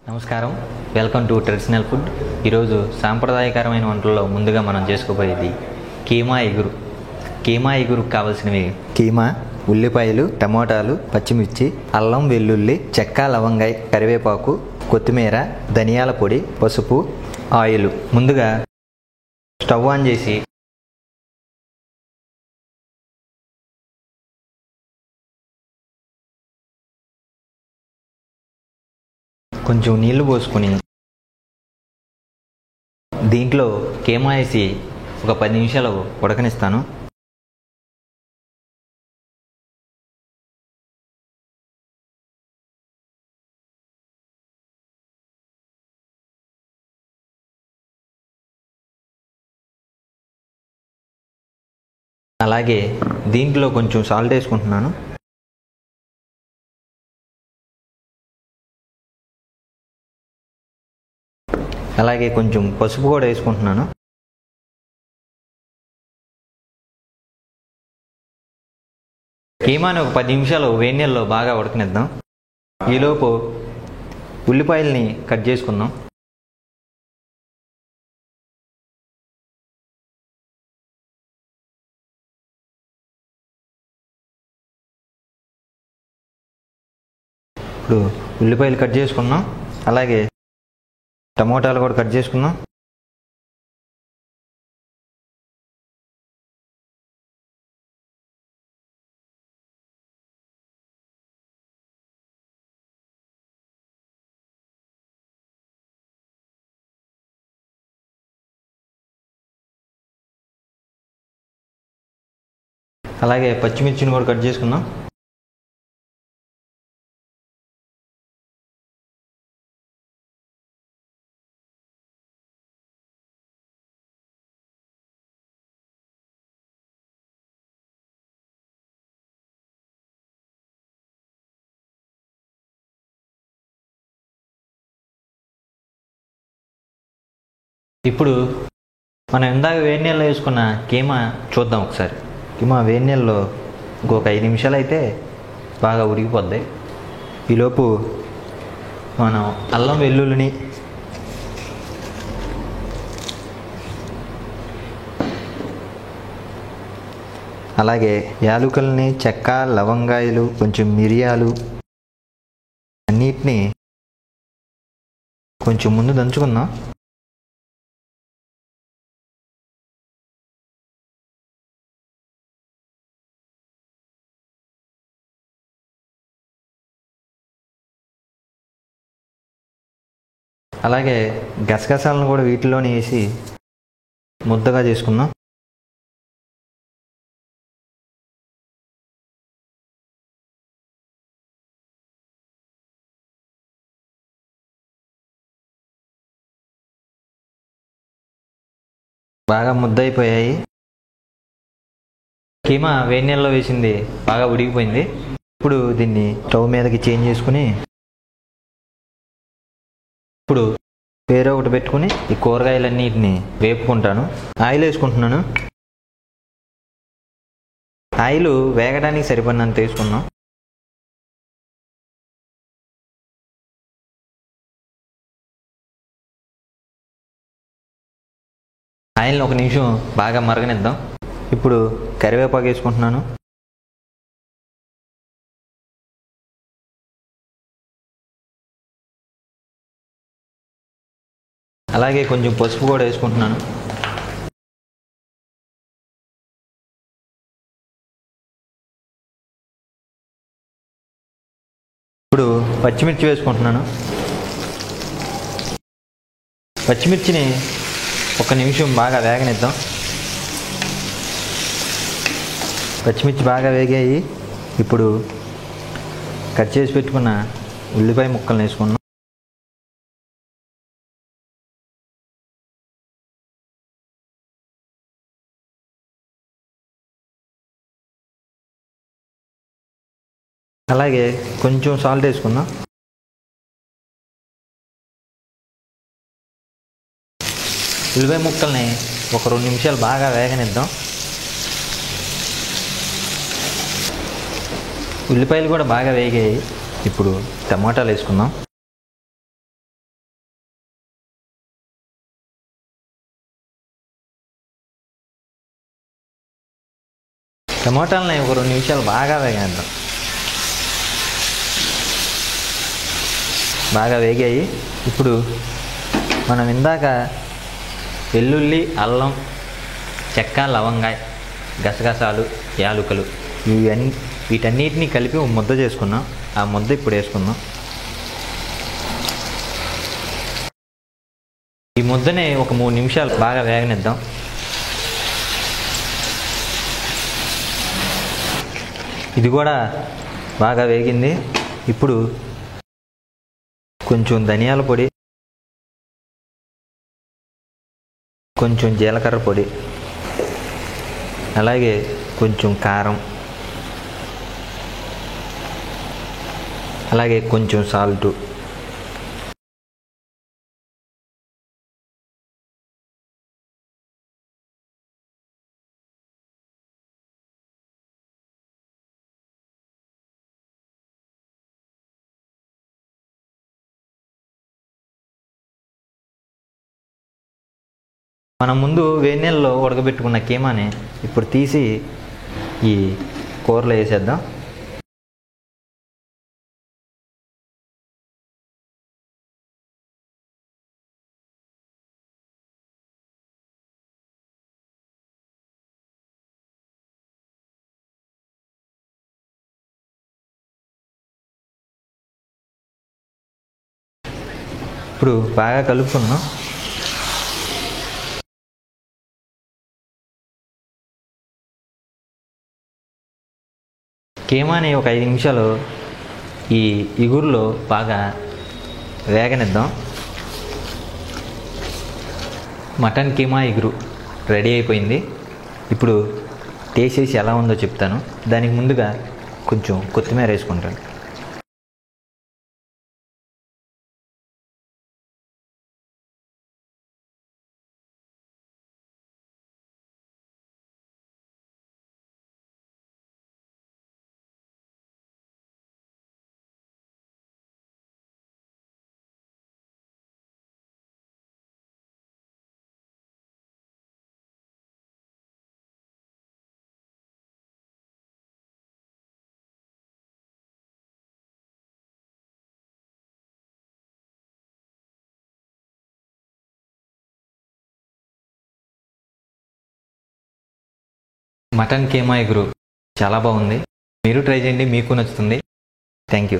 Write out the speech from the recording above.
నమస్కారం, welcome to traditional food. ఈరోజు సాంప్రదాయకరమైన వంటల్లో ముందుగా మనం చేసుకోబోయేది కీమా ఎగురు. కీమా ఎగురుకు కావాల్సినవి కీమా, ఉల్లిపాయలు, టమోటాలు, పచ్చిమిర్చి, అల్లం వెల్లుల్లి, చెక్క లవంగాయ, కరివేపాకు, కొత్తిమీర, ధనియాల పొడి, పసుపు, ఆయిల్. ముందుగా స్టవ్ ఆన్ చేసి కొంచెం నీళ్లు పోసుకొని దీంట్లో కీమా వేసి ఒక 10 నిమిషాలు ఉడకనిస్తాను. అలాగే దీంట్లో కొంచెం సాల్ట్ వేసుకుంటున్నాను. అలాగే కొంచెం పసుపు కూడా వేసుకుంటున్నాను. కీమాని ఒక 10 నిమిషాలు వేడి నీళ్ళలో బాగా ఉడకనిద్దాం. ఈలోపు ఉల్లిపాయల్ని కట్ చేసుకుందాం. ఇప్పుడు ఉల్లిపాయలు కట్ చేసుకున్నాం. అలాగే టమోటాలు కూడా కట్ చేసుకుందాం. అలాగే పచ్చిమిర్చిని కూడా కట్ చేసుకుందాం. ఇప్పుడు మనం ఇందాక వేడి నీళ్ళలో వేసుకున్న కీమా చూద్దాం ఒకసారి. కీమా వేడి నీళ్ళలో ఇంకొక 5 నిమిషాలు అయితే బాగా ఉడికిపోద్ది. ఈలోపు మనం అల్లం వెల్లుల్లిని, అలాగే యాలకుల్ని, చెక్క లవంగాయలు, కొంచెం మిరియాలు అన్నిటినీ కొంచెం ముందు దంచుకుందాం. అలాగే గసగసాలను కూడా వీటిలోనే వేసి ముద్దగా చేసుకుందాం. బాగా ముద్ద అయిపోయాయి. కీమా వేడి నీళ్ళలో వేసింది బాగా ఉడికిపోయింది. ఇప్పుడు దీన్ని స్టవ్ మీదకి చేంజ్ చేసుకుని ఇప్పుడు వేరే ఒకటి పెట్టుకుని ఈ కూరగాయలన్నిటిని వేపుకుంటాను. ఆయిల్ వేసుకుంటున్నాను. ఆయిల్ వేగడానికి సరిపడినంత వేసుకున్నాం. ఆయిల్ని 1 నిమిషం బాగా మరగనిద్దాం. ఇప్పుడు కరివేపాకు వేసుకుంటున్నాను. అలాగే కొంచెం పసుపు కూడా వేసుకుంటున్నాను. ఇప్పుడు పచ్చిమిర్చి వేసుకుంటున్నాను. పచ్చిమిర్చిని 1 నిమిషం బాగా వేగనిద్దాం. పచ్చిమిర్చి బాగా వేగాయి. ఇప్పుడు కట్ చేసి పెట్టుకున్న ఉల్లిపాయ ముక్కలను వేసుకున్నాం. అలాగే కొంచెం సాల్ట్ వేసుకుందాం. ఉల్లిపాయ ముక్కల్ని ఒక 2 నిమిషాలు బాగా వేగనిద్దాం. ఉల్లిపాయలు కూడా బాగా వేగాయి. ఇప్పుడు టమాటాలు వేసుకుందాం. టమోటాలని ఒక 2 నిమిషాలు బాగా వేగేద్దాం. బాగా వేగాయి. ఇప్పుడు మనం ఇందాక వెల్లుల్లి, అల్లం, చెక్క, లవంగాయ, గసగసాలు, యాలుకలు వీటన్నిటిని కలిపి ఒక ముద్ద చేసుకున్నాం. ఆ ముద్ద ఇప్పుడు వేసుకుందాం. ఈ ముద్దనే ఒక 3 నిమిషాలు బాగా వేగనిద్దాం. ఇది కూడా బాగా వేగింది. ఇప్పుడు కొంచెం ధనియాల పొడి, కొంచెం జీలకర్ర పొడి, అలాగే కొంచెం కారం, అలాగే కొంచెం సాల్టు, మనం ముందు వేడి నీళ్ళలో ఉడకబెట్టుకున్న కీమాని ఇప్పుడు తీసి ఈ కూరలో వేసేద్దాం. ఇప్పుడు బాగా కలుపుకున్నాం. కీమాని ఒక 5 నిమిషాలు ఈ ఇగురులో బాగా వేగనిద్దాం. మటన్ కీమా ఇగురు రెడీ అయిపోయింది. ఇప్పుడు టేస్ట్ చేసి ఎలా ఉందో చెప్తాను. దానికి ముందుగా కొంచెం కొత్తిమీర వేసుకుంటాను. మటన్ కీమా ఇగురు చాలా బాగుంది. మీరు ట్రై చేయండి, మీకు నచ్చుతుంది. Thank you.